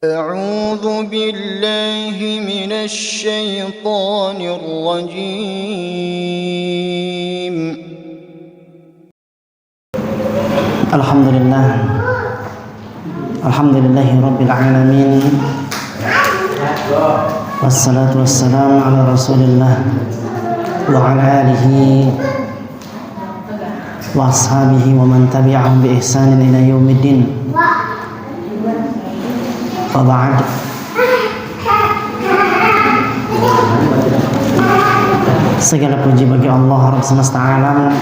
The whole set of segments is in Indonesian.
أعوذ بالله من الشيطان الرجيم. الحمد لله رب العالمين، والصلاة والسلام على رسول الله وعلى آله وأصحابه ومن تبعهم بإحسان إلى يوم الدين. Waba'ad. Segala puji bagi Allah Rabb semesta alam,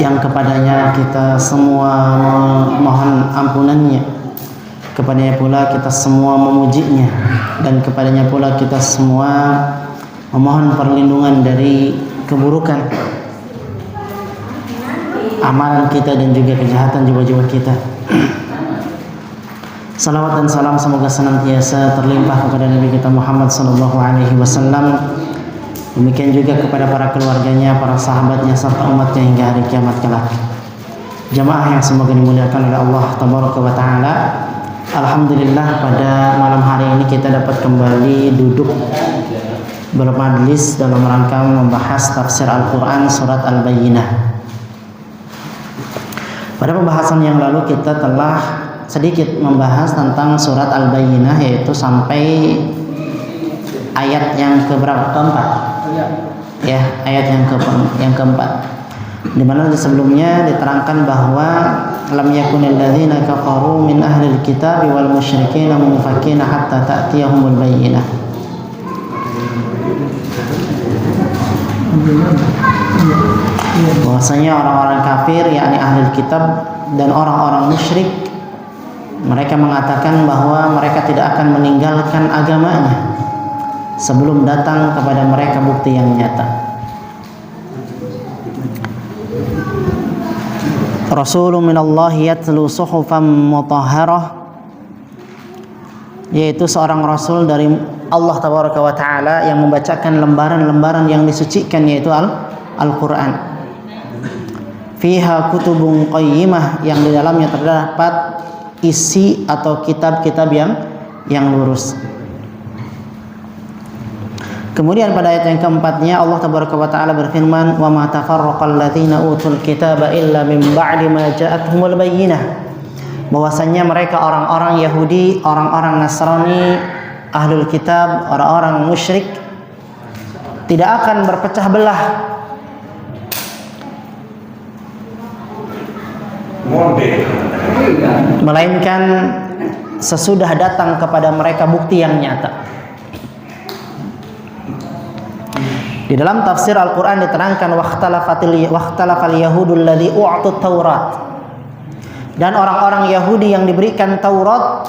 yang kepadanya kita semua memohon ampunannya, kepadanya pula kita semua memujinya, dan kepadanya pula kita semua memohon perlindungan dari keburukan amalan kita dan juga kejahatan jiwa-jiwa kita. Salawat dan salam semoga senantiasa terlimpah kepada Nabi kita Muhammad sallallahu alaihi wasallam. Demikian juga kepada para keluarganya, para sahabatnya serta umatnya hingga hari kiamat kelak. Jamaah yang semoga dimuliakan oleh Allah tabaraka wa taala. Alhamdulillah pada malam hari ini kita dapat kembali duduk bermajlis dalam rangka membahas tafsir Al-Qur'an surat Al-Bayyinah. Pada pembahasan yang lalu kita telah sedikit membahas tentang surat Al-Bayyinah, yaitu sampai ayat yang keberapa? Keempat. Ya, ayat yang keempat. Di mana sebelumnya diterangkan bahwa lam yakunil ladzina kafaru min ahlil kitab wal musyrikin munfakkina hatta ta'tiyahumul bayyinah. Bahwasanya orang-orang kafir, yakni ahlul kitab dan orang-orang musyrik, mereka mengatakan bahwa mereka tidak akan meninggalkan agamanya sebelum datang kepada mereka bukti yang nyata. Rasulun minallahi yatlu suhufan mutahharah, yaitu seorang rasul dari Allah tabaraka wa taala yang membacakan lembaran-lembaran yang disucikan, yaitu Al-Qur'an. Fiha kutubun qayyimah, yang di dalamnya terdapat isi atau kitab-kitab yang lurus. Kemudian pada ayat yang keempatnya Allah tabaraka wa taala berfirman, "Wa ma tafarraqal ladzina utul kitaba illa min ba'di ma ja'atuhumul bayyinah." Bahwasanya mereka orang-orang Yahudi, orang-orang Nasrani, ahlul kitab, orang-orang musyrik tidak akan berpecah belah melainkan sesudah datang kepada mereka bukti yang nyata. Di dalam tafsir Al-Quran diterangkan waqtalafal yahudul ladzi u'tut Taurat, dan orang-orang Yahudi yang diberikan Taurat,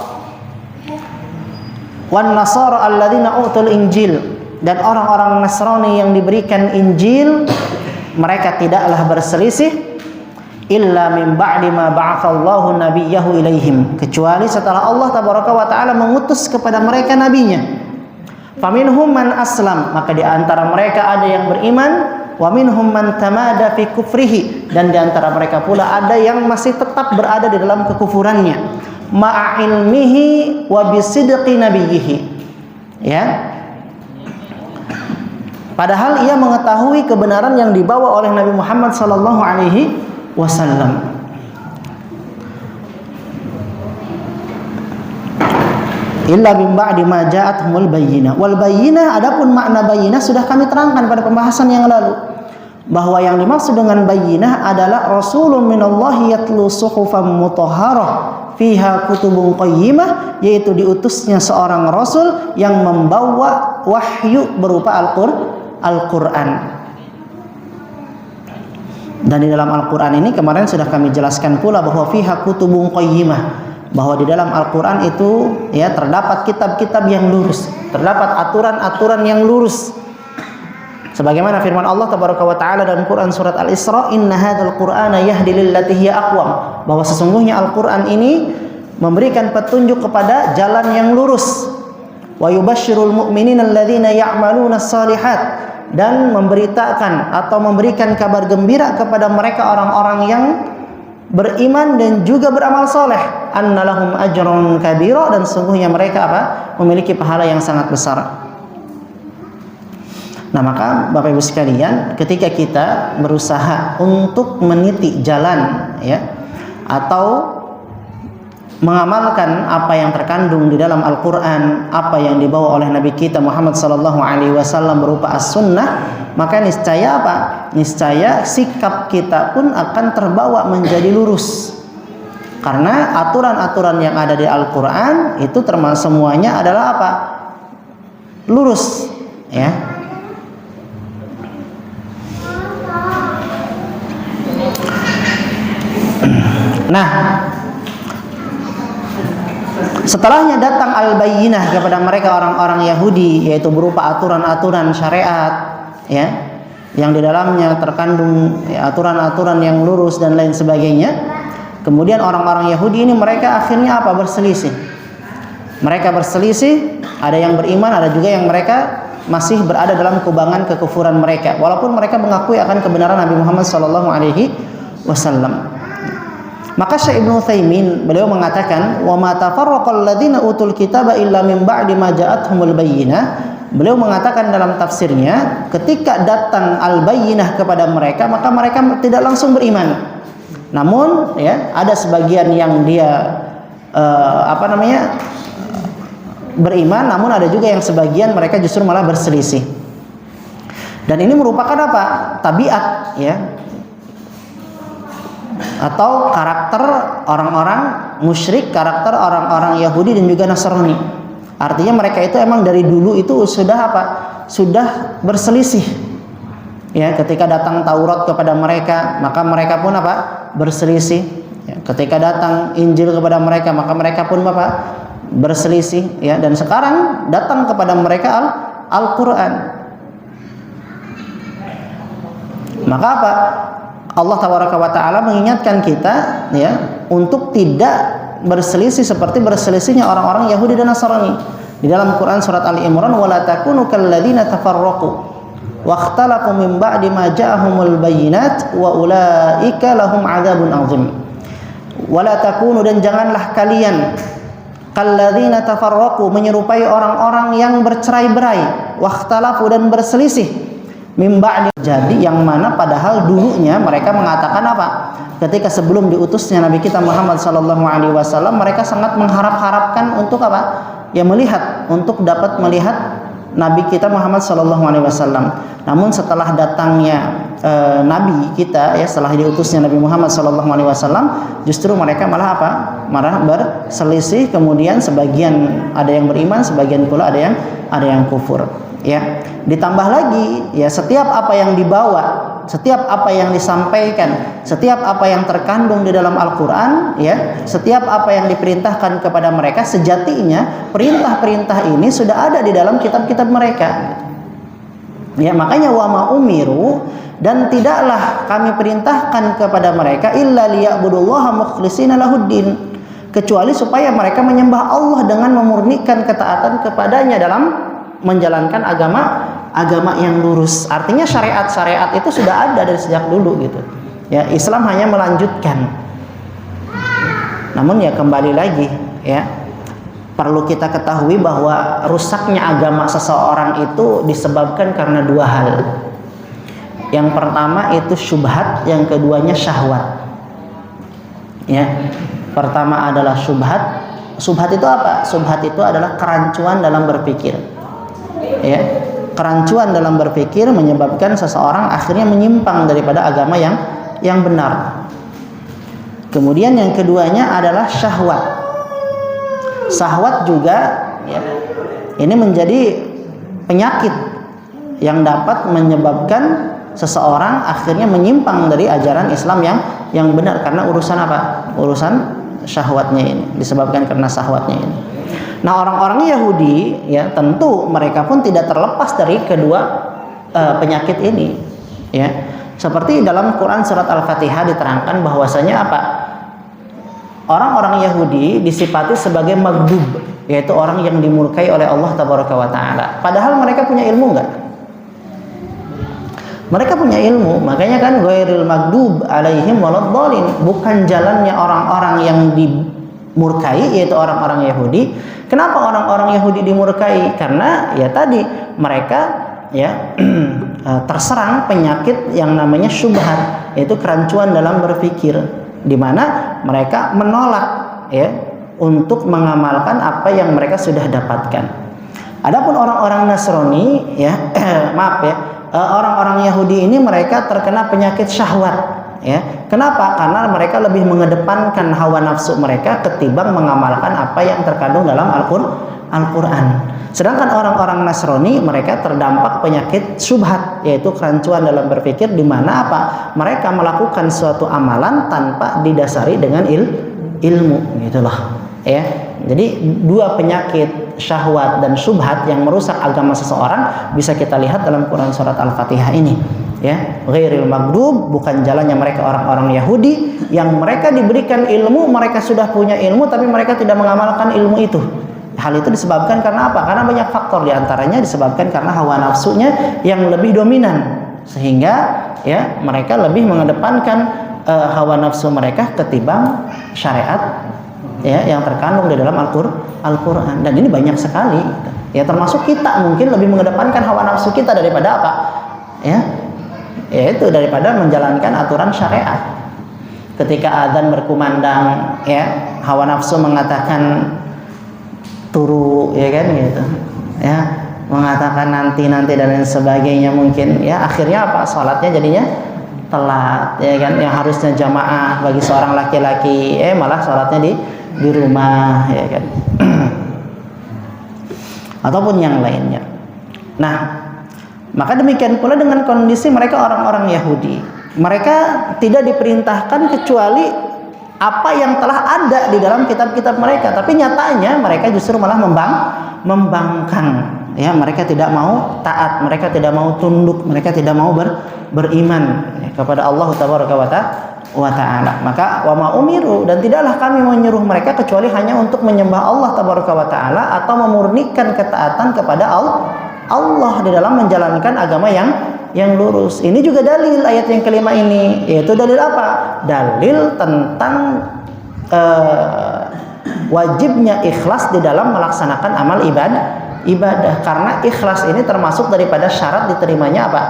wan nasara alladzina utul Injil, dan orang-orang Nasrani yang diberikan Injil, mereka tidaklah berselisih illa min ba'di ma ba'athallahu nabiyyahu ilaihim, kecuali setelah Allah tabaraka wa taala mengutus kepada mereka nabinya. Faminhum man aslam, maka di antara mereka ada yang beriman, wa minhum man tamada fi kufrihi, dan di antara mereka pula ada yang masih tetap berada di dalam kekufurannya, ma'a ilmihi wa bisidqi nabiyhi, ya, padahal ia mengetahui kebenaran yang dibawa oleh Nabi Muhammad sallallahu alaihi wasallam. Illa min ba'di ma ja'atuhumul bayyinah. Wal bayyinah, adapun makna bayyinah sudah kami terangkan pada pembahasan yang lalu, bahwa yang dimaksud dengan bayyinah adalah rasulun minallahi yatlu suhufan mutahharah fiha kutubun qayyimah, yaitu diutusnya seorang rasul yang membawa wahyu berupa Al-Qur'an. Dan di dalam Al-Quran ini kemarin sudah kami jelaskan pula bahwa fiha kutubun qayyimah, bahwa di dalam Al-Quran itu ya terdapat kitab-kitab yang lurus, terdapat aturan-aturan yang lurus. Sebagaimana firman Allah tabaraka wa taala dalam Quran surat Al-Isra, "Inna hadzal Qur'ana yahdi lillati hiya aqwam." Bahwa sesungguhnya Al-Quran ini memberikan petunjuk kepada jalan yang lurus. Wa yubasysyirul mu'minina alladzina ya'maluna shalihat, dan memberitakan atau memberikan kabar gembira kepada mereka orang-orang yang beriman dan juga beramal soleh. annalahum ajrun kabira, dan sungguhnya mereka apa? Memiliki pahala yang sangat besar. Nah, maka Bapak Ibu sekalian, ketika kita berusaha untuk meniti jalan ya atau mengamalkan apa yang terkandung di dalam Al-Qur'an, apa yang dibawa oleh Nabi kita Muhammad sallallahu alaihi wasallam berupa as-sunnah, maka niscaya apa? Niscaya sikap kita pun akan terbawa menjadi lurus. Karena aturan-aturan yang ada di Al-Qur'an itu termasuk semuanya adalah apa? Lurus, ya. Nah, setelahnya datang al-bayyinah kepada mereka orang-orang Yahudi, yaitu berupa aturan-aturan syariat ya, yang di dalamnya terkandung ya, aturan-aturan yang lurus dan lain sebagainya. Kemudian orang-orang Yahudi ini mereka akhirnya apa? Berselisih. Mereka berselisih, ada yang beriman, ada juga yang mereka masih berada dalam kubangan kekufuran mereka, walaupun mereka mengakui akan kebenaran Nabi Muhammad sallallahu alaihi wasallam. Maka Syekh Ibnu Utsaimin beliau mengatakan, wa ma tafarraqal ladzina utul kitaba illa min ba'di ma ja'atuhumul bayyinah. Beliau mengatakan dalam tafsirnya, ketika datang al-bayyinah kepada mereka, maka mereka tidak langsung beriman. Namun ya, ada sebagian yang dia beriman, namun ada juga yang sebagian mereka justru malah berselisih. Dan ini merupakan apa? Tabiat ya, atau karakter orang-orang musyrik, karakter orang-orang Yahudi dan juga Nasrani. Artinya mereka itu emang dari dulu itu sudah apa? Sudah berselisih. Ya, ketika datang Taurat kepada mereka, maka mereka pun apa? Berselisih. Ya, ketika datang Injil kepada mereka, maka mereka pun apa? Berselisih. Ya, dan sekarang datang kepada mereka Al-Qur'an. Maka apa? Allah Tabaraka wa Ta'ala mengingatkan kita ya untuk tidak berselisih seperti berselisihnya orang-orang Yahudi dan Nasrani. Di dalam Quran surat Ali Imran, wala takunu kalladzina tafarraqu wakhtalafu min ba'di ma ja'ahumul bayyinat wa ulaika lahum 'adzabun 'adzim. Wala takunu, dan janganlah kalian kalladzina tafarraqu, menyerupai orang-orang yang bercerai-berai, wakhtalafu, dan berselisih, min ba'di, jadi yang mana padahal dulunya mereka mengatakan apa? Ketika sebelum diutusnya Nabi kita Muhammad sallallahu alaihi wasallam, mereka sangat mengharap-harapkan untuk apa? Ya, melihat, untuk dapat melihat Nabi kita Muhammad sallallahu alaihi wasallam. Namun setelah datangnya Nabi kita ya, setelah diutusnya Nabi Muhammad sallallahu alaihi wasallam, justru mereka malah apa? Malah berselisih. Kemudian sebagian ada yang beriman, sebagian pula ada yang kufur. Ya, ditambah lagi ya, setiap apa yang dibawa, setiap apa yang disampaikan, setiap apa yang terkandung di dalam Al-Qur'an ya, setiap apa yang diperintahkan kepada mereka, sejatinya perintah-perintah ini sudah ada di dalam kitab-kitab mereka. Ya, makanya wa ma umiru, dan tidaklah kami perintahkan kepada mereka illa liya'budullaha mukhlishina lahuddin, kecuali supaya mereka menyembah Allah dengan memurnikan ketaatan kepadanya dalam menjalankan agama yang lurus. Artinya syariat-syariat itu sudah ada dari sejak dulu gitu. Ya, Islam hanya melanjutkan. Namun ya kembali lagi ya, perlu kita ketahui bahwa rusaknya agama seseorang itu disebabkan karena dua hal. Yang pertama itu syubhat, yang keduanya syahwat. Ya. Pertama adalah syubhat. Syubhat itu apa? Syubhat itu adalah kerancuan dalam berpikir. Ya, kerancuan dalam berpikir menyebabkan seseorang akhirnya menyimpang daripada agama yang benar. Kemudian yang keduanya adalah syahwat. Syahwat juga ya, ini menjadi penyakit yang dapat menyebabkan seseorang akhirnya menyimpang dari ajaran Islam yang benar karena urusan apa? Urusan syahwatnya ini, disebabkan karena syahwatnya ini. Nah, orang-orang Yahudi ya, tentu mereka pun tidak terlepas dari kedua penyakit ini ya. Seperti dalam Quran surat Al-Fatihah diterangkan bahwasanya apa? Orang-orang Yahudi disifati sebagai maghdub, yaitu orang yang dimurkai oleh Allah Tabaraka wa Ta'ala. Padahal mereka punya ilmu enggak? Mereka punya ilmu, makanya kan ghairil maghdub alaihim waladdallin, bukan jalannya orang-orang yang dimurkai, yaitu orang-orang Yahudi. Kenapa orang-orang Yahudi dimurkai? Karena ya tadi mereka ya terserang penyakit yang namanya syubhat, yaitu kerancuan dalam berpikir, di mana mereka menolak ya untuk mengamalkan apa yang mereka sudah dapatkan. Adapun orang-orang Nasrani ya maaf ya, orang-orang Yahudi ini mereka terkena penyakit syahwat ya. Kenapa? Karena mereka lebih mengedepankan hawa nafsu mereka ketimbang mengamalkan apa yang terkandung dalam Al-Qur'an. Sedangkan orang-orang Nasrani mereka terdampak penyakit syubhat, yaitu kerancuan dalam berpikir, di mana apa? Mereka melakukan suatu amalan tanpa didasari dengan ilmu, gitu loh. Ya. Jadi dua penyakit syahwat dan syubhat yang merusak agama seseorang bisa kita lihat dalam Quran surat Al-Fatihah ini. Ya, ghairil maghdub, bukan jalannya mereka orang-orang Yahudi yang mereka diberikan ilmu, mereka sudah punya ilmu tapi mereka tidak mengamalkan ilmu itu. Hal itu disebabkan karena apa? Karena banyak faktor, diantaranya disebabkan karena hawa nafsunya yang lebih dominan, sehingga ya mereka lebih mengedepankan hawa nafsu mereka ketimbang syariat ya yang terkandung di dalam Al-Qur'an. Dan ini banyak sekali. Ya termasuk kita mungkin lebih mengedepankan hawa nafsu kita daripada apa? Ya, yaitu daripada menjalankan aturan syariat. Ketika adzan berkumandang ya, hawa nafsu mengatakan turu ya kan gitu. Ya, mengatakan nanti dan lain sebagainya, mungkin ya akhirnya apa? Salatnya jadinya telat ya kan, yang harusnya jamaah bagi seorang laki-laki malah salatnya di rumah ya kan. Ataupun yang lainnya. Nah, maka demikian pula dengan kondisi mereka orang-orang Yahudi. Mereka tidak diperintahkan kecuali apa yang telah ada di dalam kitab-kitab mereka, tapi nyatanya mereka justru malah membangkang ya, mereka tidak mau taat, mereka tidak mau tunduk, mereka tidak mau beriman ya, kepada Allah Tabaraka wa Ta'ala. Maka wa ma umiru, dan tidaklah kami menyuruh mereka kecuali hanya untuk menyembah Allah Tabaraka wa Ta'ala atau memurnikan ketaatan kepada Allah di dalam menjalankan agama yang lurus. Ini juga dalil ayat yang kelima ini, yaitu dalil apa? Dalil tentang wajibnya ikhlas di dalam melaksanakan amal ibadah. Karena ikhlas ini termasuk daripada syarat diterimanya apa?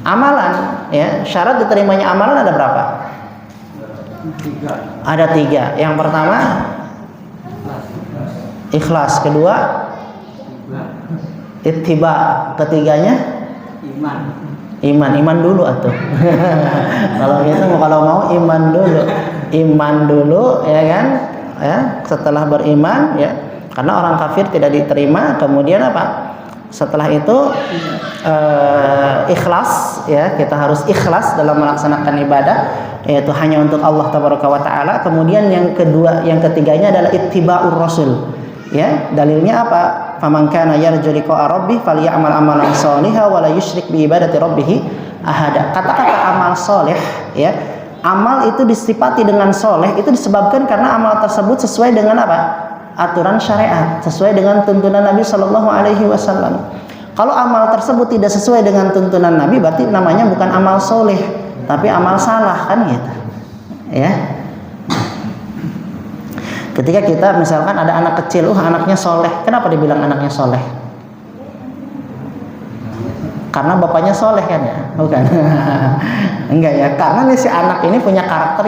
Amalan. Ya, syarat diterimanya amalan ada berapa? Ada 3. Yang pertama ikhlas, kedua ittiba, ketiganya iman dulu atuh. Kalau gitu, kalau mau iman dulu ya kan ya, setelah beriman ya, karena orang kafir tidak diterima. Kemudian apa? Setelah itu ikhlas ya, kita harus ikhlas dalam melaksanakan ibadah, yaitu hanya untuk Allah Tabaraka wa Ta'ala. Kemudian yang ketiganya adalah ittiba'ur rasul ya. Dalilnya apa? Faman kana yarju liqa'a rabbih falyamal amalan shalihan wa la yusyrik bi ibadati rabbih ahada. Kata-kata amal soleh ya, amal itu disifati dengan soleh itu disebabkan karena amal tersebut sesuai dengan apa? Aturan syariat, sesuai dengan tuntunan Nabi Shallallahu Alaihi Wasallam. Kalau amal tersebut tidak sesuai dengan tuntunan Nabi, berarti namanya bukan amal soleh, tapi amal salah, kan gitu ya. Ketika kita misalkan ada anak kecil, anaknya soleh, kenapa dibilang anaknya soleh? Karena bapaknya soleh kan ya? Bukan. Enggak ya, karena nih si anak ini punya karakter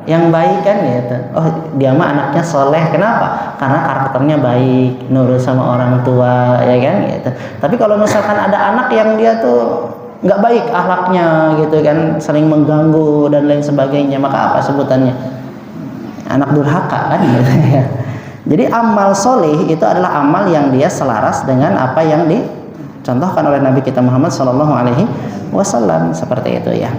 yang baik kan gitu. Oh, dia mah anaknya soleh. Kenapa? Karena karakternya baik, nurut sama orang tua ya kan gitu. Tapi kalau misalkan ada anak yang dia tuh nggak baik akhlaknya gitu kan, sering mengganggu dan lain sebagainya, maka apa sebutannya? Anak durhaka kan gitu ya. Jadi amal soleh itu adalah amal yang dia selaras dengan apa yang dicontohkan oleh Nabi kita Muhammad Sallallahu Alaihi Wasallam, seperti itu ya.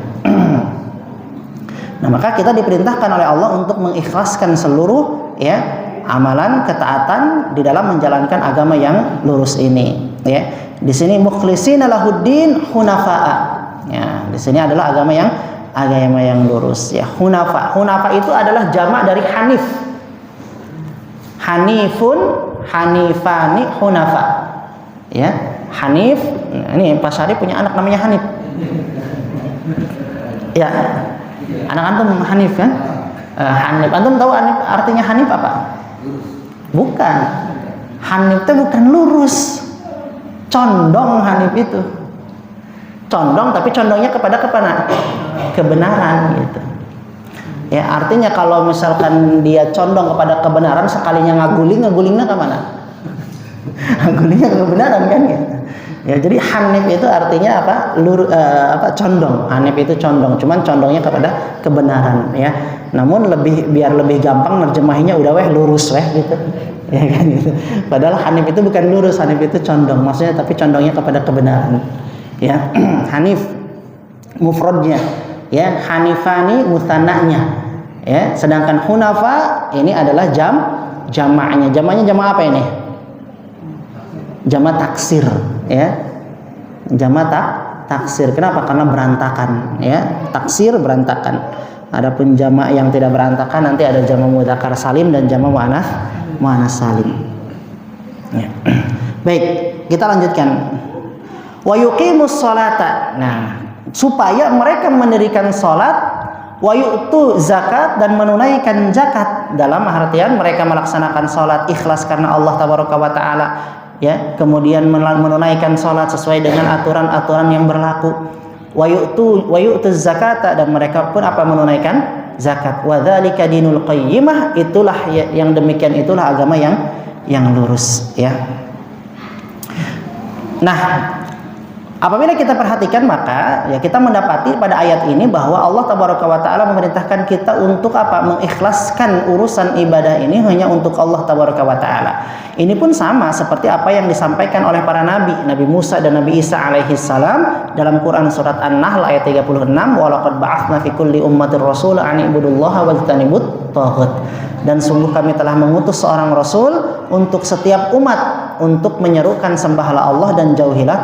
Nah, maka kita diperintahkan oleh Allah untuk mengikhlaskan seluruh ya amalan ketaatan di dalam menjalankan agama yang lurus ini ya. Di sini mukhlishina lahuddin hunafa'a. Ya, di sini adalah agama yang lurus ya. Hunafa. Hunafa itu adalah jamak dari hanif. Hanifun, hanifani, hunafa. Ya, Hanif. Nah, ini Pak Syarif punya anak namanya Hanif. Ya. Anak antum Hanif kan? Hanif. Antum tahu Hanif, artinya Hanif apa? Bukan. Hanif itu bukan lurus. Condong Hanif itu. Condong, tapi condongnya kepada kebenaran gitu. Ya, artinya kalau misalkan dia condong kepada kebenaran, sekalinya ngagulingnya kemana? Ngagulingnya ke kebenaran kan ya. Ya, jadi Hanif itu artinya apa? Condong. Hanif itu condong, cuman condongnya kepada kebenaran ya. Namun biar lebih gampang nerjemahinya udah lurus gitu. Ya kan gitu. Padahal Hanif itu bukan lurus, Hanif itu condong. Maksudnya tapi condongnya kepada kebenaran. Ya, Hanif mufradnya ya, Hanifani mutsananya. Ya, sedangkan Hunafa ini adalah jamaknya. Jamaknya jamak apa ini? Jamak taksir ya. Jamak taksir. Kenapa? Karena berantakan ya. Taksir berantakan. Adapun jamak yang tidak berantakan nanti ada jamak mudzakkar salim dan jamak muannats salim. Ya. Baik, kita lanjutkan. Wa yuqimus sholata. Nah, supaya mereka mendirikan salat, wa yu'tu zakat dan menunaikan zakat, dalam artian mereka melaksanakan salat ikhlas karena Allah tabaraka wa taala ya, kemudian menunaikan salat sesuai dengan aturan-aturan yang berlaku. Wa yu'tu zakata, dan mereka pun menunaikan zakat. Wa dzalika dinul qayyimah, itulah yang demikian itulah agama yang lurus ya. Nah, apabila kita perhatikan maka ya kita mendapati pada ayat ini bahwa Allah tabaraka wa taala memerintahkan kita untuk mengikhlaskan urusan ibadah ini hanya untuk Allah tabaraka wa taala. Ini pun sama seperti apa yang disampaikan oleh para nabi, Nabi Musa dan Nabi Isa alaihi salam dalam Quran surat An-Nahl ayat 36, wa laqad ba'atsna fi kulli ummatin rasula an ibudullaha wajtanibut taghut. Dan sungguh kami telah mengutus seorang rasul untuk setiap umat untuk menyerukan sembahlah Allah dan jauhilah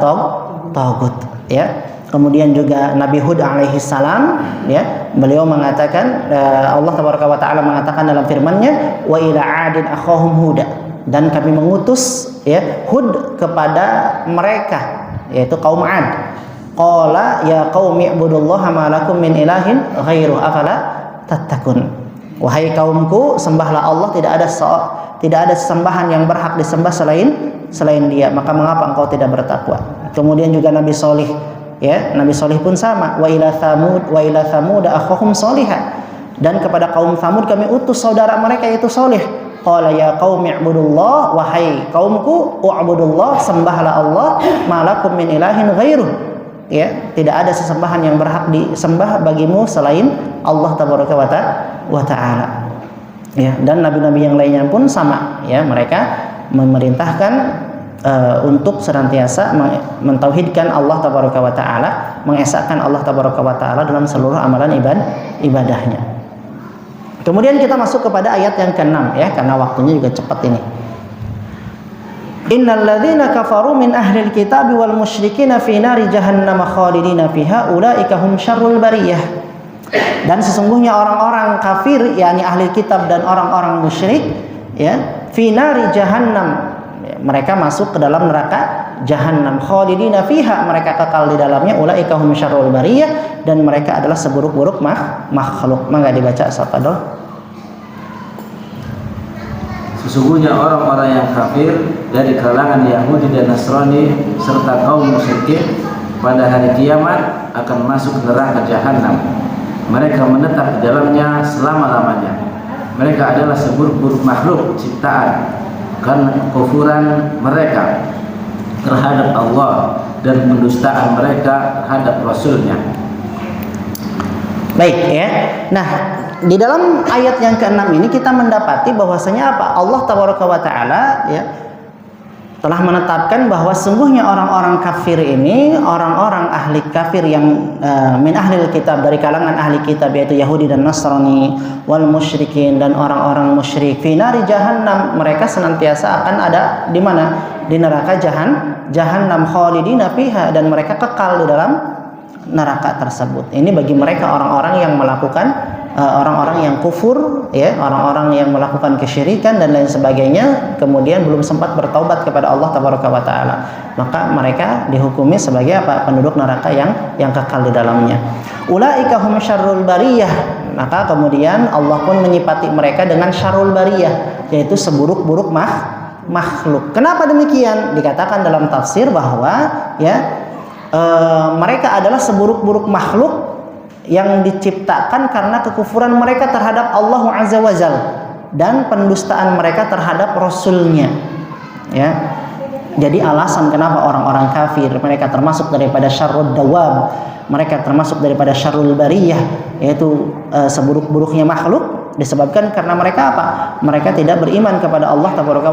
taghut ya. Kemudian juga Nabi Hud alaihi salam ya, beliau mengatakan Allah tabaraka wa taala mengatakan dalam firman-Nya, wa ila 'adin akhahum huda, dan kami mengutus ya Hud kepada mereka yaitu kaum 'Ad. Qala ya qaumi ibudullaha ma lakum min ilahin ghairu afala tattaqun. Wahai kaumku, sembahlah Allah, tidak ada sembahan yang berhak disembah selain Dia, maka mengapa engkau tidak bertakwa? Kemudian juga Nabi Shalih ya, Nabi Shalih pun sama, wa ila thamud akhahum shalihan, dan kepada kaum Thamud kami utus saudara mereka yaitu Shalih. Qala ya qaumi ibudullah, wahai kaumku, u'budullah, sembahlah Allah, malakum min ilahin ghairuh ya, tidak ada sesembahan yang berhak disembah bagimu selain Allah tabaraka wa taala ya. Dan nabi-nabi yang lainnya pun sama ya, mereka memerintahkan untuk senantiasa mentauhidkan Allah tabaraka wa taala, mengesahkan Allah tabaraka wa taala dalam seluruh amalan ibadahnya. Kemudian kita masuk kepada ayat yang ke-6 ya, karena waktunya juga cepat ini. Innal ladzina kafaru min ahlil kitabi wal musyrikina fi nari jahannam khalidina fiha ulaika hum syarrul bariyah. Dan sesungguhnya orang-orang kafir yakni ahli kitab dan orang-orang musyrik ya, fi nari jahannam, mereka masuk ke dalam neraka jahannam, khalidina fiha, mereka kekal di dalamnya, ulaika hum syarrul bariyah, dan mereka adalah seburuk-buruk makhluk. Maka dibaca Al-Fatihah. Sesungguhnya orang-orang yang kafir dari kalangan Yahudi dan Nasrani serta kaum musyrikin pada hari kiamat akan masuk neraka jahanam. Mereka menetap di dalamnya selama-lamanya. Mereka adalah seburuk-buruk makhluk ciptaan karena kekufuran mereka terhadap Allah dan pendustaan mereka terhadap Rasul-Nya. Baik ya. Nah, di dalam ayat yang ke-6 ini kita mendapati bahwasanya apa? Allah tabaraka wa taala ya telah menetapkan bahwa sungguhnya orang-orang kafir ini, orang-orang ahli kafir yang min ahlil kitab, dari kalangan ahli kitab yaitu Yahudi dan Nasrani, wal musyrikin, dan orang-orang musyrik, fi nari jahannam, mereka senantiasa akan ada di mana? Di neraka jahannam khalidina fiha, dan mereka kekal di dalam neraka tersebut. Ini bagi mereka orang-orang yang melakukan orang-orang yang kufur ya, orang-orang yang melakukan kesyirikan dan lain sebagainya, kemudian belum sempat bertaubat kepada Allah tabaraka wa taala, maka mereka dihukumi sebagai apa? Penduduk neraka yang kekal di dalamnya. Ulaika hum syarrul bariyah. Maka kemudian Allah pun menyifati mereka dengan syarrul bariyah, yaitu seburuk-buruk makhluk. Kenapa demikian? Dikatakan dalam tafsir bahwa mereka adalah seburuk-buruk makhluk yang diciptakan karena kekufuran mereka terhadap Allah Azza wa Jalla dan pendustaan mereka terhadap Rasulnya. Ya, jadi alasan kenapa orang-orang kafir mereka termasuk daripada syarrud dawab, mereka termasuk daripada syarrul bariyah, yaitu seburuk-buruknya makhluk, disebabkan karena mereka apa? Mereka tidak beriman kepada Allah Tabaraka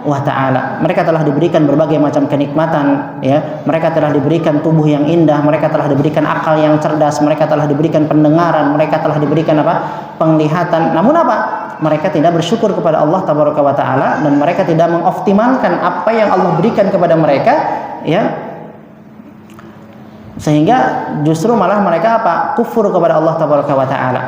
wa Ta'ala. Mereka telah diberikan berbagai macam kenikmatan, ya. Mereka telah diberikan tubuh yang indah, mereka telah diberikan akal yang cerdas, mereka telah diberikan pendengaran, mereka telah diberikan penglihatan. Namun mereka tidak bersyukur kepada Allah Tabaraka wa Ta'ala, dan mereka tidak mengoptimalkan apa yang Allah berikan kepada mereka, ya. Sehingga justru malah mereka kufur kepada Allah Tabaraka wa Ta'ala.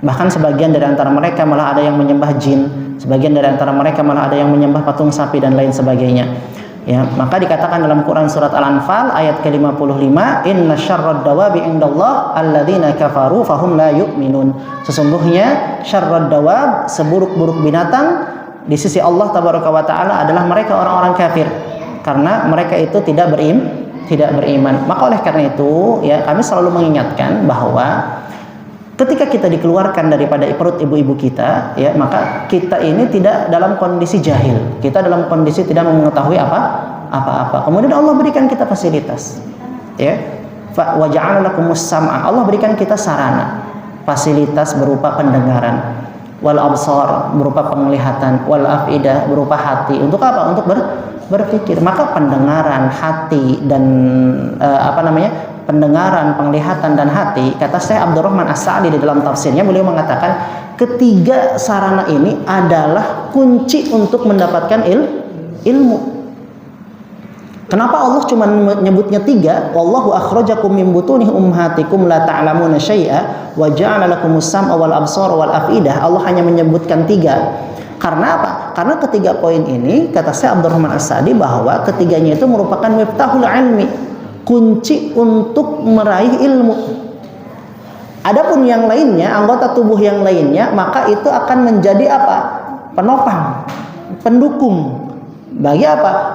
Bahkan sebagian dari antara mereka malah ada yang menyembah jin, sebagian dari antara mereka malah ada yang menyembah patung sapi dan lain sebagainya. Ya, maka dikatakan dalam Quran surat Al-Anfal ayat ke-55, "Inna syarrad dawabi indallah alladzina kafaru fahum la yu'minun." Sesungguhnya syarrad dawab, seburuk-buruk binatang di sisi Allah Tabaraka wa Ta'ala adalah mereka orang-orang kafir, karena mereka itu tidak beriman. Maka oleh karena itu, ya, kami selalu mengingatkan bahwa ketika kita dikeluarkan daripada perut ibu-ibu kita, ya, maka kita ini tidak dalam kondisi jahil. Kita dalam kondisi tidak mengetahui apa-apa. Kemudian Allah berikan kita fasilitas. Ya. Wa ja'ala lakumus sam'a. Allah berikan kita sarana, fasilitas berupa pendengaran, wal absar berupa penglihatan, wal afidah berupa hati. Untuk apa? Untuk berpikir. Maka pendengaran, hati dan pendengaran, penglihatan dan hati, kata Syekh Abdurrahman As-Sa'di di dalam tafsirnya, beliau mengatakan ketiga sarana ini adalah kunci untuk mendapatkan ilmu. Kenapa Allah cuma menyebutnya tiga? Wallahu akhrajakum min butuni ummahatikum la ta'lamuna syai'a wa ja'ala lakumus sam'a wal absara wal afidah. Allah hanya menyebutkan tiga. Karena apa? Karena ketiga poin ini, kata Syekh Abdurrahman As-Sa'di, bahwa ketiganya itu merupakan miftahul ilmi, kunci untuk meraih ilmu. Adapun yang lainnya, anggota tubuh yang lainnya, maka itu akan menjadi penopang, pendukung bagi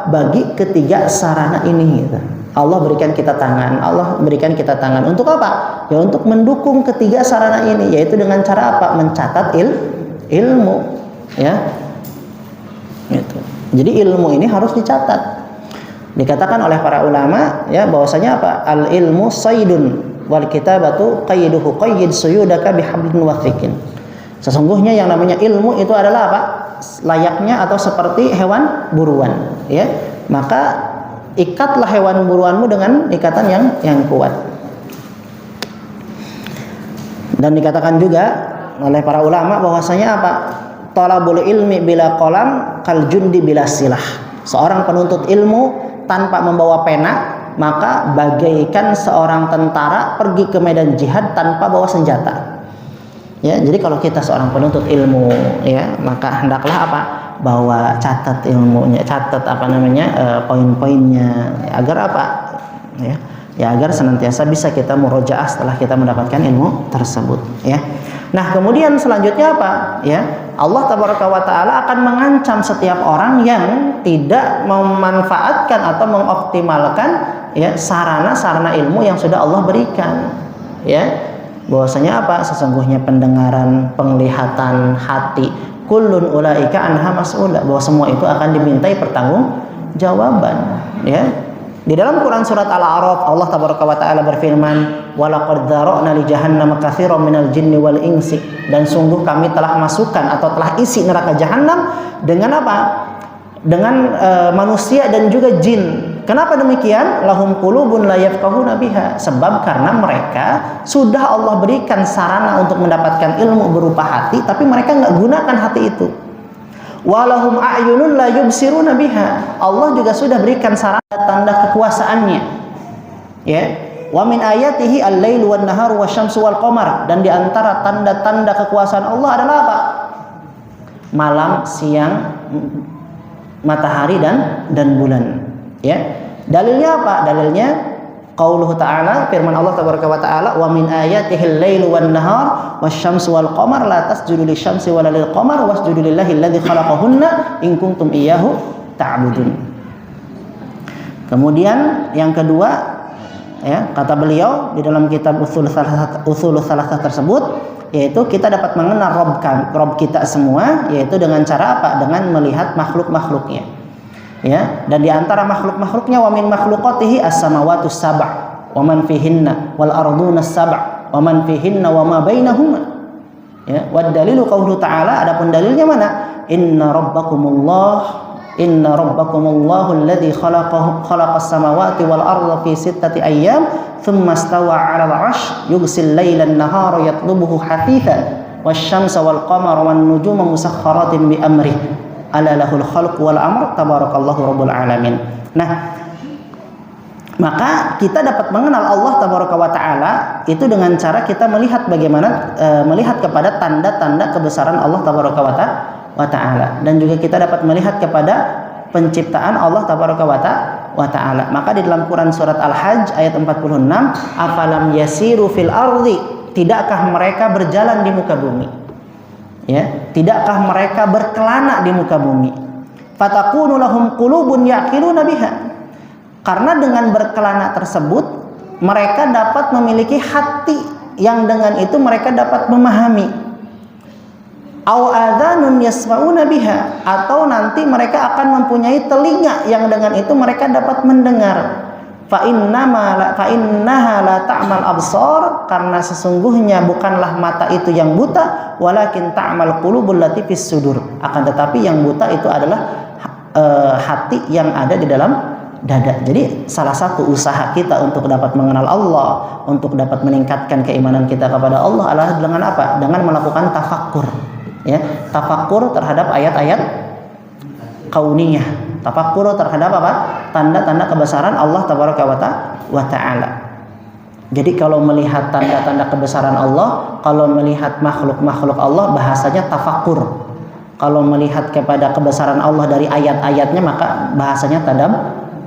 bagi ketiga sarana ini, gitu. Allah berikan kita tangan. Untuk apa? Ya, untuk mendukung ketiga sarana ini, yaitu dengan cara mencatat ilmu, ya. Gitu. Jadi ilmu ini harus dicatat. Dikatakan oleh para ulama, ya, bahwasanya al ilmu saydun wal kitabatu qayyiduhu qayyid suyudaka bihablin wathiqin. Sesungguhnya yang namanya ilmu itu adalah layaknya atau seperti hewan buruan, ya. Maka ikatlah hewan buruanmu dengan ikatan yang kuat. Dan dikatakan juga oleh para ulama bahwasanya talabul ilmi bila qalam kal jundi bila silah. Seorang penuntut ilmu tanpa membawa pena, maka bagaikan seorang tentara pergi ke medan jihad tanpa bawa senjata. Ya, jadi kalau kita seorang penuntut ilmu, ya, maka hendaklah bawa catat ilmunya, catat poin-poinnya, agar ya, agar senantiasa bisa kita murojaah setelah kita mendapatkan ilmu tersebut, ya. Nah, kemudian selanjutnya ya, Allah Tabaraka wa Ta'ala akan mengancam setiap orang yang tidak memanfaatkan atau mengoptimalkan, ya, sarana-sarana ilmu yang sudah Allah berikan, ya. Bahwasanya sesungguhnya pendengaran, penglihatan, hati, kullun ulaika anha mas'ula, bahwa semua itu akan dimintai pertanggungjawaban, ya. Di dalam Quran surat Al-A'raf, Allah Tabaraka wa Ta'ala berfirman, "Walaqad dzara'na li jahannam katsiran minal jinni wal insi." Dan sungguh kami telah masukkan atau telah isi neraka jahanam dengan Dengan manusia dan juga jin. Kenapa demikian? Lahum qulubun la yafqahuna biha. Sebab karena mereka sudah Allah berikan sarana untuk mendapatkan ilmu berupa hati, tapi mereka nggak gunakan hati itu. Walahum a'yunun la yubsiruna biha. Allah juga sudah berikan sarana tanda kekuasaannya. Ya. Wa min ayatihi al-lail wan nahar wasyamsu wal qamar. Dan di antara tanda-tanda kekuasaan Allah adalah apa? Malam, siang, matahari dan bulan. Ya. Dalilnya apa? Dalilnya Qauluhu ta'ala, firman Allah tabaraka wa ta'ala, wa min ayatihil lailu wan nahar wasyamsu wal qamar la tasjudu lisyamsi wala lil qamar wasjudu lillahi alladzi khalaqahunna in kuntum iyyahu ta'budun. Kemudian yang kedua, ya, kata beliau di dalam kitab Ushulus Salasah tersebut, yaitu kita dapat mengenal Rabb kita semua, yaitu dengan cara apa? Dengan melihat makhluk-makhluknya. Ya, dan di antara makhluk-makhluknya, wa min makhluqatihi as-samawatus sab' wa man fihinna wal arduna sab' wa man fihinna wa ma bainahuma. Ya, wad dalilu qauluhu ta'ala, adapun dalilnya mana? Inna rabbakumullahu alladzi khalaqas samawati wal arda fi sittati ayyam thumma istawa 'alal 'arsy yughsil laila an-nahara yatlubuhu hafitha wasyamsa wal qamara wan nujuma musakhkharatin bi amrihi ala lahul khalq wal amr tabarakallahu rabbul alamin. Nah, maka kita dapat mengenal Allah tabaraka wa taala itu dengan cara kita melihat bagaimana melihat kepada tanda-tanda kebesaran Allah tabaraka wa taala, dan juga kita dapat melihat kepada penciptaan Allah tabaraka wa taala. Maka di dalam Quran surat Al-Hajj ayat 46, afalam yasiru fil ardi, tidakkah mereka berjalan di muka bumi? Ya, tidakkah mereka berkelana di muka bumi? Fatakunu lahum qulubun yaqiluna biha. Karena dengan berkelana tersebut mereka dapat memiliki hati yang dengan itu mereka dapat memahami. Au adhanun yasma'una biha, atau nanti mereka akan mempunyai telinga yang dengan itu mereka dapat mendengar. Fa innaha la ta'mal absar, karena sesungguhnya bukanlah mata itu yang buta, walakin ta'mal qulubul lati fis sudur, akan tetapi yang buta itu adalah hati yang ada di dalam dada. Jadi salah satu usaha kita untuk dapat mengenal Allah, untuk dapat meningkatkan keimanan kita kepada Allah adalah dengan apa? Dengan melakukan tafakkur. Ya, tafakkur terhadap ayat-ayat kauniyah, tafakkur terhadap apa? Tanda-tanda kebesaran Allah tabaraka wa taala. Jadi kalau melihat tanda-tanda kebesaran Allah, kalau melihat makhluk-makhluk Allah, bahasanya tafakkur. Kalau melihat kepada kebesaran Allah dari ayat-ayatnya, maka bahasanya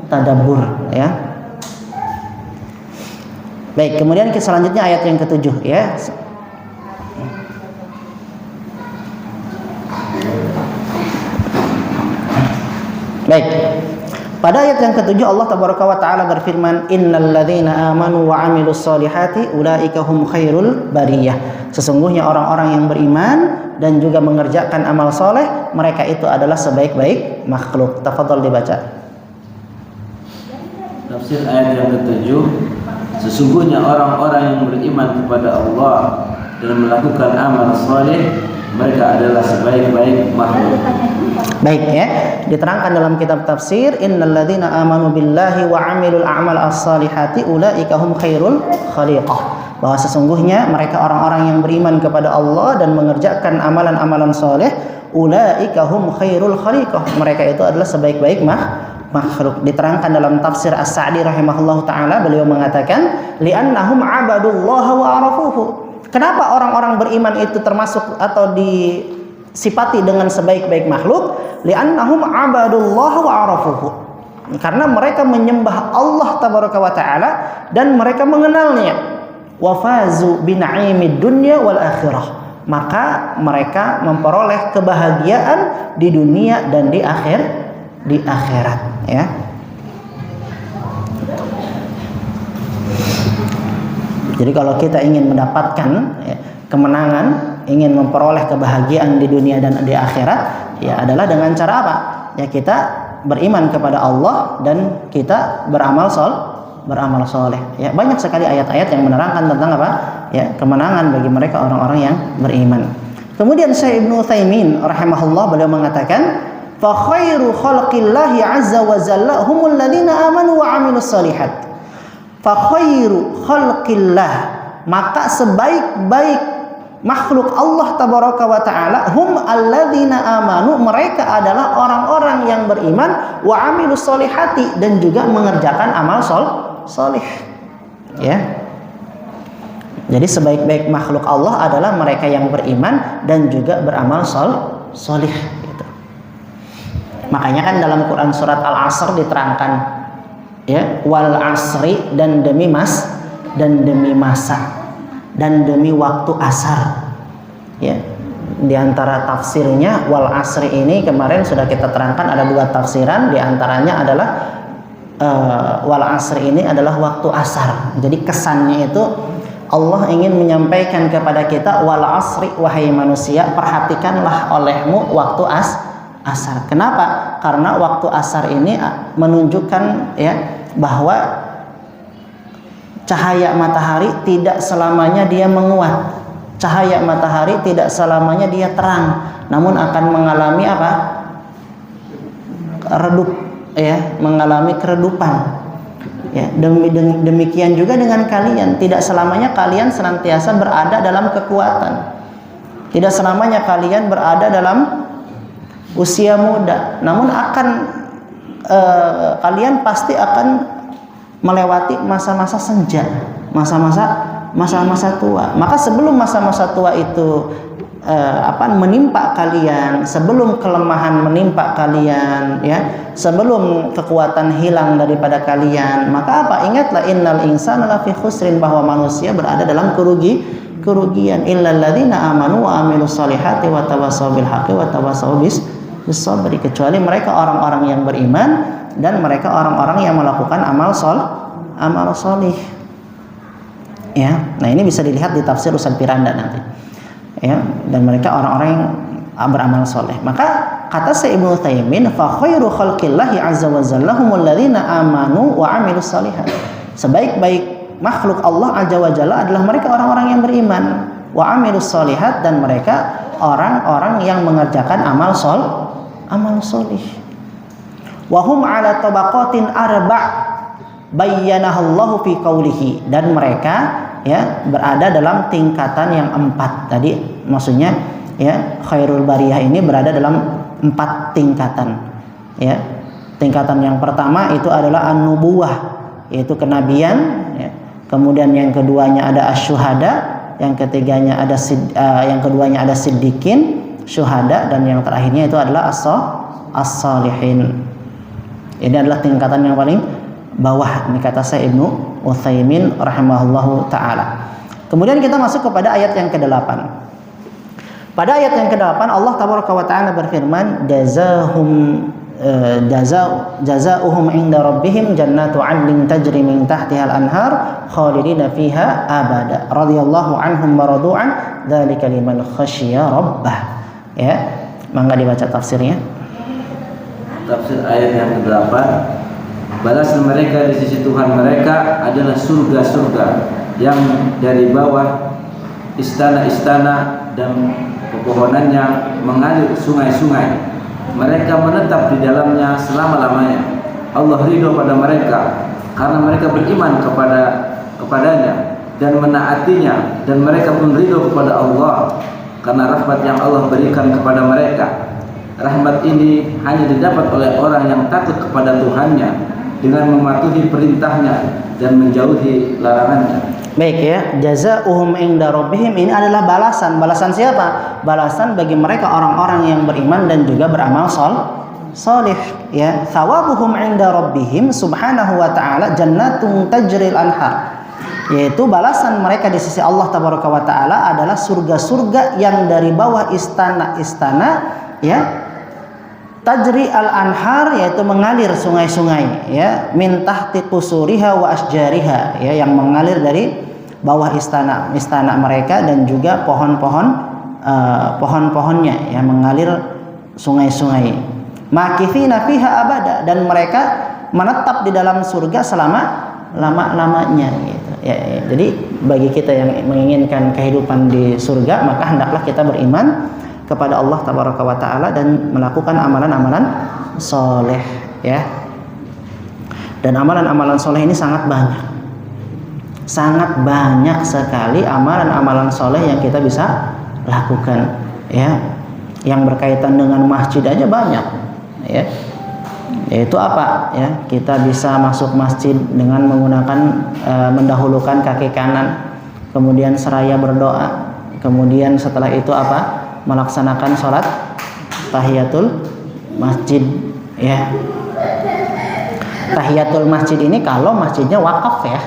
tadabbur, ya. Baik, kemudian selanjutnya ayat yang ketujuh, ya. Baik. Pada ayat yang ketujuh Allah tabaraka wa taala berfirman, innal ladzina amanu wa 'amilus solihati ulaika hum khairul bariyah. Sesungguhnya orang-orang yang beriman dan juga mengerjakan amal soleh, mereka itu adalah sebaik-baik makhluk. Tafadhol dibaca. Tafsir ayat yang ketujuh, sesungguhnya orang-orang yang beriman kepada Allah dan melakukan amal soleh, mereka adalah sebaik-baik makhluk. Baik, ya, diterangkan dalam kitab tafsir, innal ladzina amanu billahi wa 'amilul a'mal as-solihati ulaika hum khairul khaliqah, bahwa sesungguhnya mereka orang-orang yang beriman kepada Allah dan mengerjakan amalan-amalan soleh, ulaika hum khairul khaliqah, mereka itu adalah sebaik-baik makhluk. Diterangkan dalam tafsir As-Sa'di rahimahullahu taala, beliau mengatakan li'annahum 'abadullaha wa 'arafuhu. Kenapa orang-orang beriman itu termasuk atau disifati dengan sebaik-baik makhluk? Li'annahum 'abadullaha wa 'arafuhu. Karena mereka menyembah Allah tabaraka wa taala dan mereka mengenalnya. Wa fazu bi na'imid dunya wal akhirah. Maka mereka memperoleh kebahagiaan di dunia dan di akhirat, ya. Jadi kalau kita ingin mendapatkan, ya, kemenangan, ingin memperoleh kebahagiaan di dunia dan di akhirat, ya adalah dengan cara apa? Ya kita beriman kepada Allah dan kita beramal soleh. Ya, banyak sekali ayat-ayat yang menerangkan tentang apa? Ya, kemenangan bagi mereka orang-orang yang beriman. Kemudian Syekh Ibnu Utsaimin rahimahullah beliau mengatakan, fa khairu khalqillahi azza wa jalla humul ladzina amanu wa 'amilus shalihat. Fa khairu khalqillah, maka sebaik-baik makhluk Allah tabaraka wa taala hum alladzina amanu, mereka adalah orang-orang yang beriman, wa 'amilus sholihati, dan juga mengerjakan amal soleh, ya. Jadi sebaik-baik makhluk Allah adalah mereka yang beriman dan juga beramal soleh, gitu. Makanya kan dalam Quran surat Al-Asr diterangkan, ya, wal asri, dan demi masa, dan demi waktu asar. Ya, di antara tafsirnya wal asri ini kemarin sudah kita terangkan ada 2 tafsiran, di antaranya adalah wal asri ini adalah waktu asar. Jadi kesannya itu Allah ingin menyampaikan kepada kita, wal asri, wahai manusia, perhatikanlah olehmu waktu asar. Kenapa? Karena waktu asar ini menunjukkan ya bahwa cahaya matahari tidak selamanya dia menguat. Cahaya matahari tidak selamanya dia terang, namun akan mengalami apa? Redup, ya, mengalami keredupan. Ya, demikian juga dengan kalian, tidak selamanya kalian senantiasa berada dalam kekuatan, tidak selamanya kalian berada dalam usia muda, namun kalian pasti akan melewati masa-masa senja, masa-masa tua. Maka sebelum masa-masa tua itu menimpa kalian, sebelum kelemahan menimpa kalian, ya, sebelum kekuatan hilang daripada kalian, maka ingatlah, innal insana lafi khusrin, bahwa manusia berada dalam kerugian, illal ladzina amanu wa amilus solihati wa tawassaw bil haqqi wa tawassaw bis sabri, kecuali mereka orang-orang yang beriman dan mereka orang-orang yang melakukan amal solih. Ya, nah ini bisa dilihat di tafsir Ustaz Piranda nanti. Ya, dan mereka orang-orang yang beramal soleh. Maka kata Syekh Ibnu Utsaimin, fa khairu khalqillahi azza wa jalla humul ladzina amanu wa amilus solihat. Sebaik-baik makhluk Allah azza wa jalla adalah mereka orang-orang yang beriman, wa amilus solihat, dan mereka orang-orang yang mengerjakan amal solih. Wa hum ala tabaqatin arba' bayyanahallahu fi qaulihi, dan mereka ya berada dalam tingkatan yang 4 tadi, maksudnya ya khairul bariyah ini berada dalam 4 tingkatan. Ya, tingkatan yang pertama itu adalah an-nubuwah, yaitu kenabian, ya. Kemudian yang keduanya ada asyuhada, yang ketiganya ada yang keduanya ada siddiqin, syuhada, dan yang terakhirnya itu adalah as-salihin. Ini adalah tingkatan yang paling bawah, ini kata saya Ibnu Utsaimin rahimahullahu taala. Kemudian kita masuk kepada ayat yang ke-8. Pada ayat yang ke-8 Allah tabaraka wa taala berfirman, jazaohum inda rabbihim jannatu 'adnin tajri min tahtiha al-anhar khalidina fiha abada radhiyallahu anhum wa radu'an dzalika liman khasyiya rabbah. Ya, mangga dibaca tafsirnya. Tafsir ayat yang ke-8, balasan mereka di sisi Tuhan mereka adalah surga-surga yang dari bawah istana-istana dan pepohonannya mengalir sungai-sungai. Mereka menetap di dalamnya selama-lamanya. Allah ridho pada mereka karena mereka beriman kepadanya dan menaatinya, dan mereka pun ridho kepada Allah karena rahmat yang Allah berikan kepada mereka. Rahmat ini hanya didapat oleh orang yang takut kepada Tuhannya dengan mematuhi perintahnya dan menjauhi larangannya. Baik ya, jazaohum inda rabbihim ini adalah balasan. Balasan siapa? Balasan bagi mereka orang-orang yang beriman dan juga beramal solih. Ya, thawabuhum inda rabbihim subhanahu wa ta'ala jannatun tajril anhar. Yaitu balasan mereka di sisi Allah tabaraka wa ta'ala adalah surga-surga yang dari bawah istana-istana, ya, tajri al-anhar, yaitu mengalir sungai-sungai, ya, min tahti qusuriha wa asjariha, ya, yang mengalir dari bawah istana mereka dan juga pohon-pohonnya yang mengalir sungai-sungai. Makithina fiha abada, dan mereka menetap di dalam surga selama-lamanya, gitu. Ya, jadi bagi kita yang menginginkan kehidupan di surga, maka hendaklah kita beriman kepada Allah tabaraka wa taala dan melakukan amalan-amalan soleh, ya. Dan amalan-amalan soleh ini sangat banyak sekali amalan-amalan soleh yang kita bisa lakukan, ya. Yang berkaitan dengan masjid aja banyak, ya. Yaitu apa? Ya, kita bisa masuk masjid dengan menggunakan mendahulukan kaki kanan, kemudian seraya berdoa, kemudian setelah itu apa? Melaksanakan sholat tahiyatul masjid, ya. tahiyatul masjid ini kalau masjidnya wakaf ya,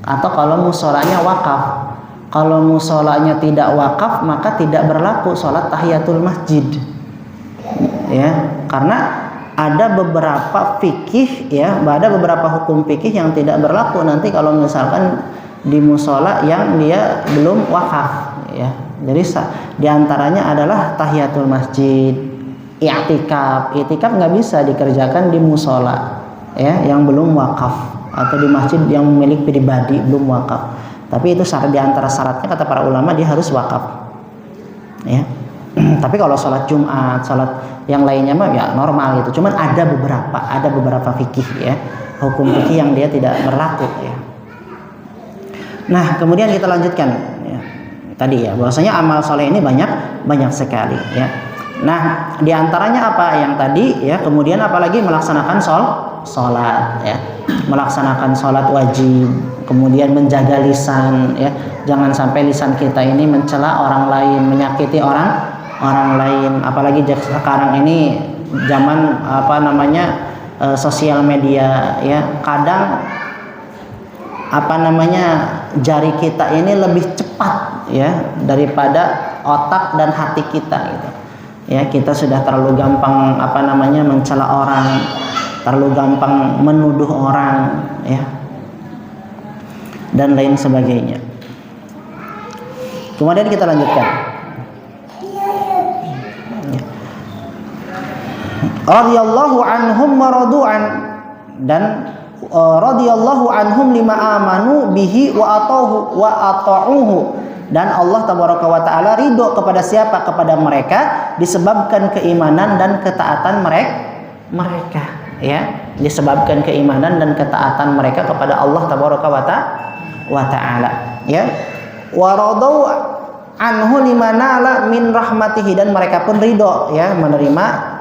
atau kalau musolanya wakaf. Kalau musolanya tidak wakaf maka tidak berlaku sholat tahiyatul masjid, ya, karena ada beberapa fikih ya, ada beberapa hukum fikih yang tidak berlaku nanti kalau misalkan di musola yang dia belum wakaf ya. Jadi diantaranya adalah tahiyatul masjid, i'tikaf nggak bisa dikerjakan di musola ya yang belum wakaf, atau di masjid yang milik pribadi belum wakaf. Tapi itu di antara syaratnya kata para ulama dia harus wakaf ya. Tapi kalau sholat Jumat, sholat yang lainnya mah ya normal gitu. Cuman ada beberapa fikih ya, hukum fikih yang dia tidak berlaku ya. Nah kemudian kita lanjutkan ya. Tadi ya bahwasanya amal soleh ini banyak sekali ya. Nah diantaranya apa yang tadi ya, kemudian apalagi melaksanakan sholat ya, melaksanakan sholat wajib, kemudian menjaga lisan ya, jangan sampai lisan kita ini mencela orang lain, menyakiti orang lain. Apalagi sekarang ini zaman sosial media ya, kadang jari kita ini lebih cepat ya daripada otak dan hati kita gitu ya. Kita sudah terlalu gampang mencela orang, terlalu gampang menuduh orang ya, dan lain sebagainya. Kemudian kita lanjutkan. Radhiyallahu anhum wa radu'an, dan radhiyallahu anhum lima amanu bihi wa ata'uhu, dan Allah tabaraka wa taala ridho kepada siapa? Kepada mereka disebabkan keimanan dan ketaatan mereka ya, disebabkan keimanan dan ketaatan mereka kepada Allah tabaraka wa taala ya. Wa radau anhu limanala min rahmatihi, dan mereka pun ridho ya menerima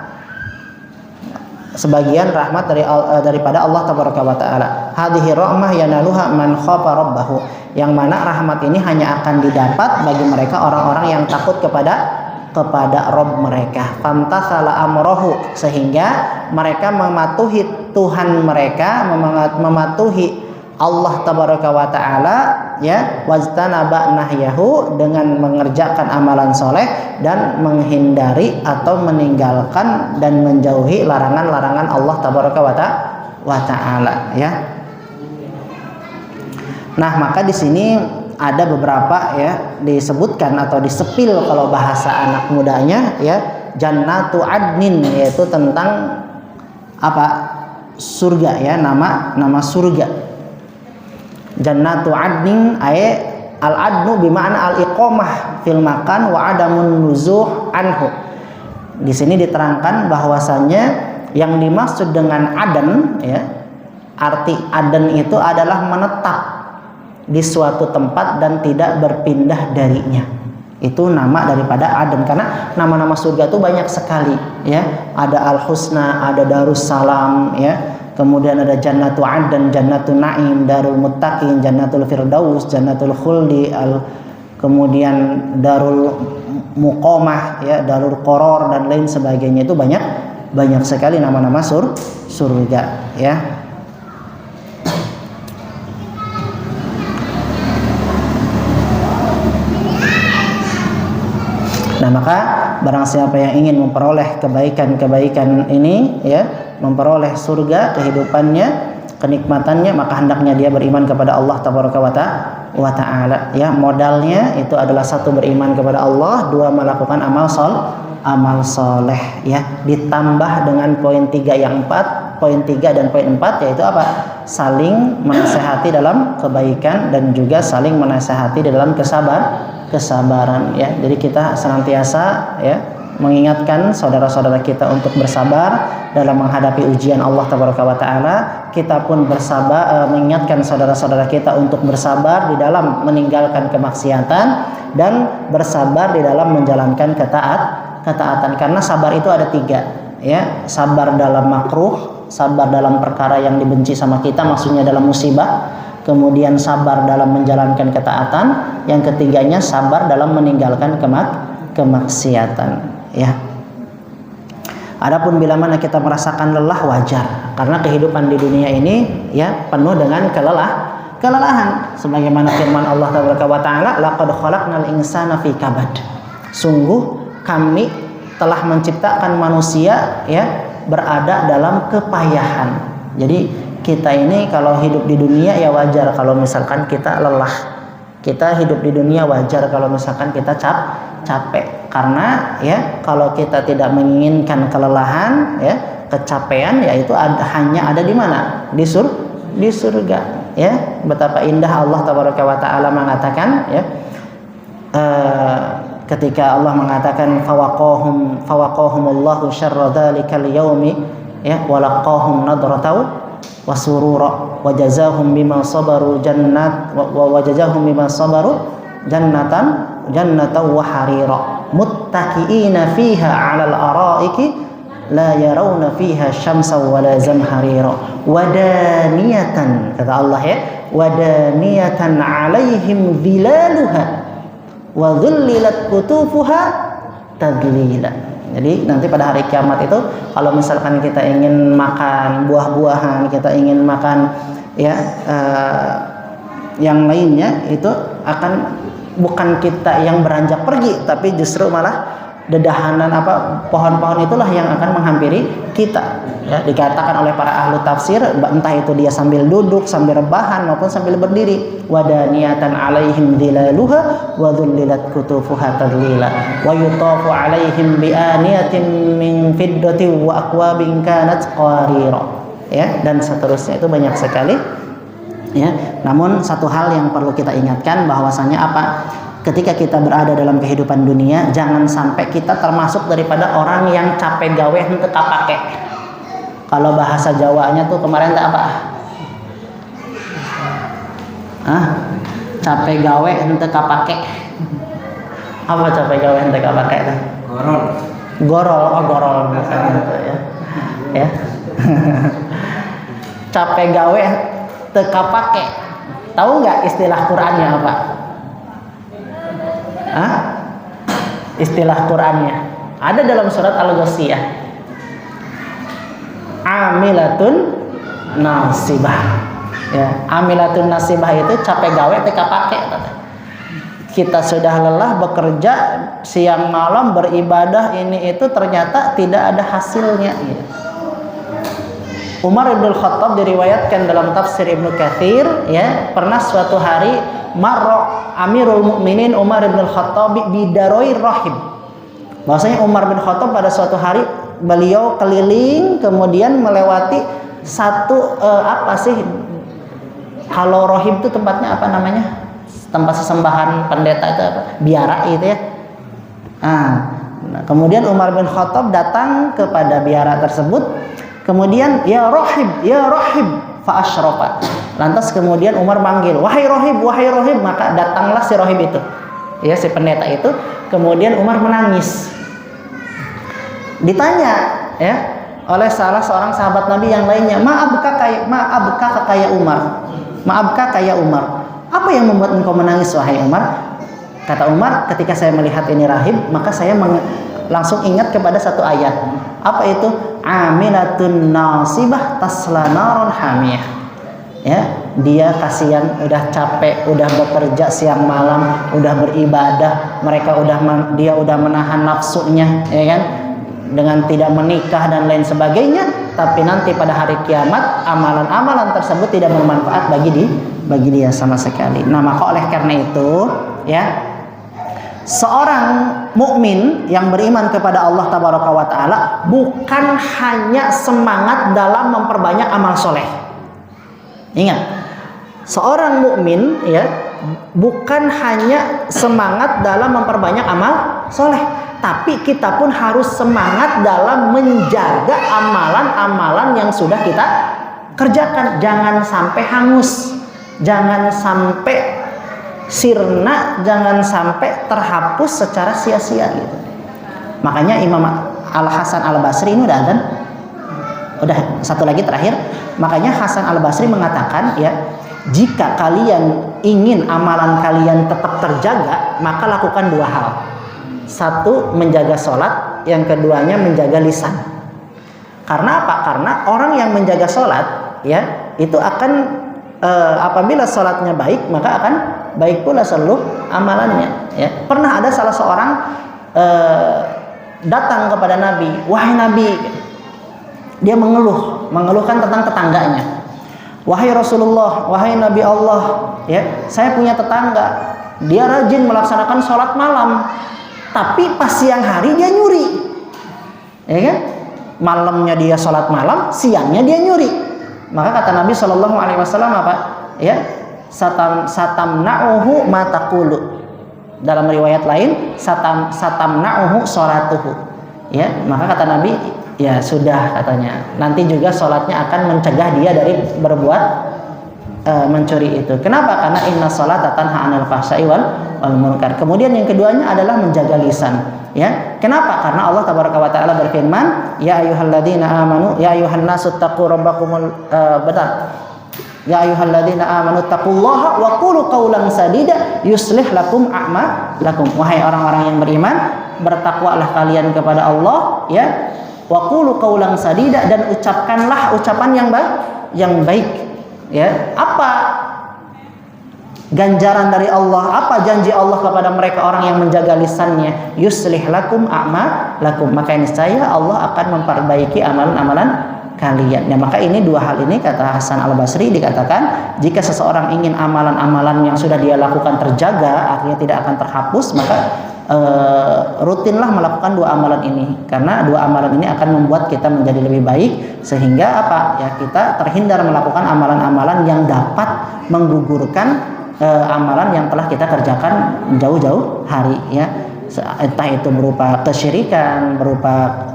sebagian rahmat daripada Allah tabaraka wa taala. Hadhihi rahmah yanaluha man khafa rabbahu, yang mana rahmat ini hanya akan didapat bagi mereka orang-orang yang takut kepada Rabb mereka. Famtathala amrohu, sehingga mereka mematuhi Tuhan mereka, mematuhi Allah tabaraka wa taala ya, wajtanaba nahyahu, dengan mengerjakan amalan soleh dan menghindari atau meninggalkan dan menjauhi larangan-larangan Allah tabaraka wa taala ya. Nah, maka di sini ada beberapa ya disebutkan atau disepil kalau bahasa anak mudanya ya, jannatu adnin, yaitu tentang surga ya, nama surga. Jannatu adnin ay al-adnu bima'na al-iqamah fil makan wa adamun nuzuh anhu. Di sini diterangkan bahwasannya yang dimaksud dengan adan ya, arti adan itu adalah menetap di suatu tempat dan tidak berpindah darinya. Itu nama daripada adan, karena nama-nama surga itu banyak sekali ya. Ada al-husna, ada darussalam ya. Kemudian ada Jannatu Adn, Jannatu Naim, Darul Muttaqin, Jannatul Firdaus, Jannatul Khuldi, kemudian Darul Muqamah ya, Darul Qoror, dan lain sebagainya. Itu banyak sekali nama-nama surga ya. Nah, maka barang siapa yang ingin memperoleh kebaikan-kebaikan ini ya, memperoleh surga, kehidupannya, kenikmatannya, maka hendaknya dia beriman kepada Allah tabaraka wa taala ya. Modalnya itu adalah satu, beriman kepada Allah, dua, melakukan amal soleh ya, ditambah dengan poin 3 yang 4, poin 3 dan poin 4, yaitu apa? Saling menasehati dalam kebaikan dan juga saling menasehati dalam kesabaran ya. Jadi kita senantiasa ya mengingatkan saudara-saudara kita untuk bersabar dalam menghadapi ujian Allah tabaraka wa taala. Kita pun bersabar, mengingatkan saudara-saudara kita untuk bersabar di dalam meninggalkan kemaksiatan dan bersabar di dalam menjalankan ketaatan. Karena sabar itu ada 3 ya. Sabar dalam makruh, sabar dalam perkara yang dibenci sama kita, maksudnya dalam musibah. Kemudian sabar dalam menjalankan ketaatan, yang ketiganya sabar dalam meninggalkan kemaksiatan ya. Adapun bila mana kita merasakan lelah, wajar, karena kehidupan di dunia ini ya penuh dengan kelelahan. Sebagaimana firman Allah Taala, laqad khalaqnal insana fi kabad. Sungguh kami telah menciptakan manusia ya berada dalam kepayahan. Jadi kita ini kalau hidup di dunia ya wajar kalau misalkan kita lelah. Kita hidup di dunia wajar kalau misalkan kita capek, karena ya kalau kita tidak menginginkan kelelahan ya kecapean, yaitu hanya ada di mana? Di surga ya. Betapa indah Allah Taala mengatakan ya, ketika Allah mengatakan fawaqahumullahu syarra dzalikal yaumi ya walaqahum nadratan wa surura wa jazaahum bima sabaru jannatan wa harira muttaqiina fiha 'alal araiki la yarawna fiha syamsan wala zamharira wadaniyatan, kata Allah ya, wadaniyatan 'alaihim dhilaluha wa dhullilat kutufuha tadlila. Jadi nanti pada hari kiamat itu kalau misalkan kita ingin makan buah-buahan, kita ingin makan ya yang lainnya, itu akan bukan kita yang beranjak pergi, tapi justru malah dedahanan pohon-pohon itulah yang akan menghampiri kita. Ya, dikatakan oleh para ahli tafsir, entah itu dia sambil duduk, sambil rebahan maupun sambil berdiri. Wadaniyatan 'alaihim dhilaluha wa dhullilat kutufuha tadlila wa yutafu 'alaihim bi aniyatin min fiddatin wa akwabin kanat qarira. Ya, dan seterusnya itu banyak sekali. Ya, namun satu hal yang perlu kita ingatkan bahwasanya ketika kita berada dalam kehidupan dunia, jangan sampai kita termasuk daripada orang yang capek gawe henteu kapake. Kalau bahasa Jawanya tuh kemarin apa? Capek gawe henteu kapake. Apa capek gawe henteu kapake teh? Gorol misalnya gitu ya. Ya. Capek gawe teu kapake. Tahu nggak istilah Qur'annya apa? Istilah Qur'annya ada dalam surat Al-Ghasyiyah. Amilatun nasibah. Ya, amilatun nasibah itu capek gawe teu kapake. Kita sudah lelah bekerja siang malam beribadah ini itu, ternyata tidak ada hasilnya gitu. Umar bin Khattab diriwayatkan dalam tafsir Ibnu Katsir ya, pernah suatu hari marra Amirul Mukminin Umar bin Khattab bidaroir rahim. Bahwasanya Umar bin Khattab pada suatu hari beliau keliling kemudian melewati satu kalau rahim itu tempatnya apa namanya? Tempat sesembahan pendeta itu apa? Biara itu ya. Kemudian Umar bin Khattab datang kepada biara tersebut. Kemudian ya rahib fa asyrafa. Lantas kemudian Umar manggil, wahai rahib, maka datanglah si rahib itu. Ya, si pendeta itu. Kemudian Umar menangis. Ditanya ya oleh salah seorang sahabat Nabi yang lainnya, maabka kaya Umar. Apa yang membuat engkau menangis wahai Umar? Kata Umar, ketika saya melihat ini rahib, maka saya langsung ingat kepada satu ayat. Apa itu? Amilatun nasibah tasla naron hamiyah. Ya, dia kasihan, udah capek, udah bekerja siang malam, udah beribadah, dia udah menahan nafsunya, ya kan, dengan tidak menikah dan lain sebagainya, tapi nanti pada hari kiamat amalan-amalan tersebut tidak bermanfaat bagi dia sama sekali. Nah, maka oleh karena itu, ya, seorang mukmin yang beriman kepada Allah Tabaraka wa Ta'ala bukan hanya semangat dalam memperbanyak amal soleh. Ingat, seorang mukmin ya bukan hanya semangat dalam memperbanyak amal soleh, tapi kita pun harus semangat dalam menjaga amalan-amalan yang sudah kita kerjakan. Jangan sampai hangus, jangan sampai sirna, jangan sampai terhapus secara sia-sia gitu. Makanya Imam Al-Hasan Al-Basri ini udah satu lagi terakhir. Makanya Hasan Al-Basri mengatakan ya, jika kalian ingin amalan kalian tetap terjaga, maka lakukan dua hal. Satu, menjaga sholat, yang keduanya menjaga lisan. Karena apa? Karena orang yang menjaga sholat, ya, itu akan apabila sholatnya baik, maka akan baik pula seluruh amalannya. Ya. Pernah ada salah seorang datang kepada Nabi, wahai Nabi, dia mengeluhkan tentang tetangganya. Wahai Rasulullah, wahai Nabi Allah, ya, saya punya tetangga, dia rajin melaksanakan sholat malam, tapi pas siang hari dia nyuri, ya kan? Malamnya dia sholat malam, siangnya dia nyuri. Maka kata Nabi Shallallahu Alaihi Wasallam apa? Ya, satamna'uhu ma taqulu. Dalam riwayat lain, satamna'uhu sholatuhu. Ya, maka kata Nabi, ya sudah katanya. Nanti juga sholatnya akan mencegah dia dari berbuat mencuri itu. Kenapa? Karena inna sholata tanha 'anil fahsya'i wal munkar. Kemudian yang keduanya adalah menjaga lisan. Ya, kenapa? Karena Allah Tabaraka wa Ta'ala berfirman, ya ayyuhalladzina amanu, ya ayyuhan nasu taqu rabbakumul ya ayyuhalladzina amanu taqullaha wa qulu qawlan sadida yuslih lakum a'malakum. Wahai orang-orang yang beriman, bertakwalah kalian kepada Allah, ya. Wa qulu qawlan sadida, dan ucapkanlah ucapan yang baik. Ya, apa ganjaran dari Allah, apa janji Allah kepada mereka orang yang menjaga lisannya? Yuslih lakum a'malakum, maka niscaya Allah akan memperbaiki amalan-amalan kalian. Ya, maka ini dua hal ini kata Hasan Al-Basri dikatakan, jika seseorang ingin amalan-amalan yang sudah dia lakukan terjaga, artinya tidak akan terhapus, maka rutinlah melakukan dua amalan ini, karena dua amalan ini akan membuat kita menjadi lebih baik, sehingga apa? Ya, kita terhindar melakukan amalan-amalan yang dapat menggugurkan amalan yang telah kita kerjakan jauh-jauh hari, ya, entah itu berupa kesyirikan, berupa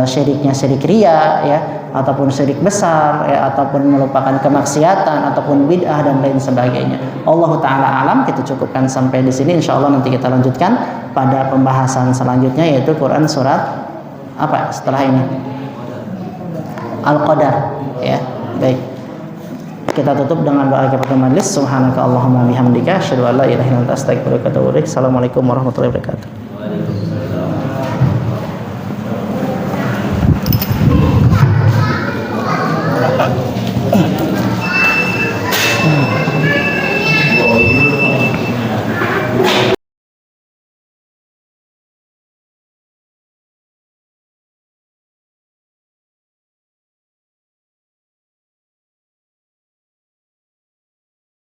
syiriknya syirik ria, ya, ataupun syirik besar, ya, ataupun melupakan kemaksiatan, ataupun bid'ah dan lain sebagainya. Allah Ta'ala alam. Kita cukupkan sampai di sini. Insya Allah nanti kita lanjutkan pada pembahasan selanjutnya, yaitu Quran surat apa setelah ini? Al-Qadar, ya. Baik. Kita tutup dengan doa kifaratul majlis. Subhanaka Allahumma bihamdika asyhadu an la ilaha illa anta astaghfiruka wa atubu ilaik. Assalamualaikum warahmatullahi wabarakatuh.